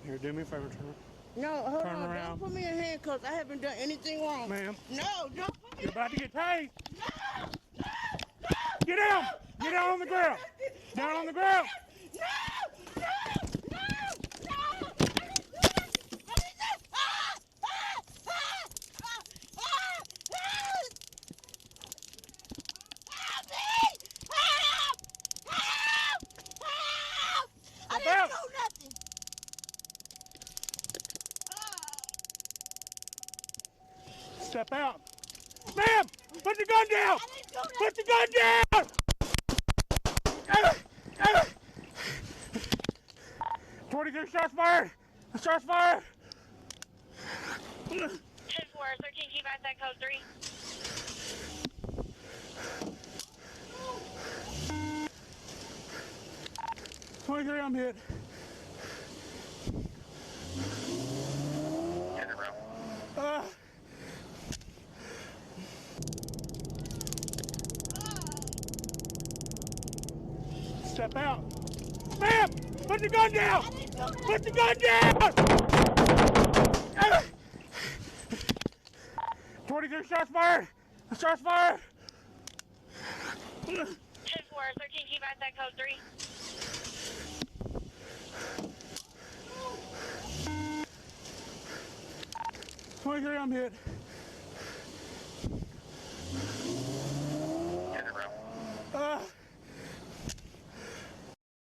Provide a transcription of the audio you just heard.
Here, do me a favor, turn. No, hold Turn on. around. Don't put me in handcuffs. I haven't done anything wrong. Ma'am. No, don't put me You're about to get tased. No! No! Get down! Get down on the ground! Down on the ground! No! No! No! No! I didn't do nothing! I didn't do Help me! Help! Help! Help! I didn't do nothing! Step out. Ma'am! Put the gun down! Put the gun down! 22 shots fired! Shots fired! 10-4, 13, keep at that code 3. I'm hit. Step out. Ma'am! Put the gun down! Put the gun down! 22 shots fired! Shots fired! 10-4, 13, keep at that code 3. I'm hit.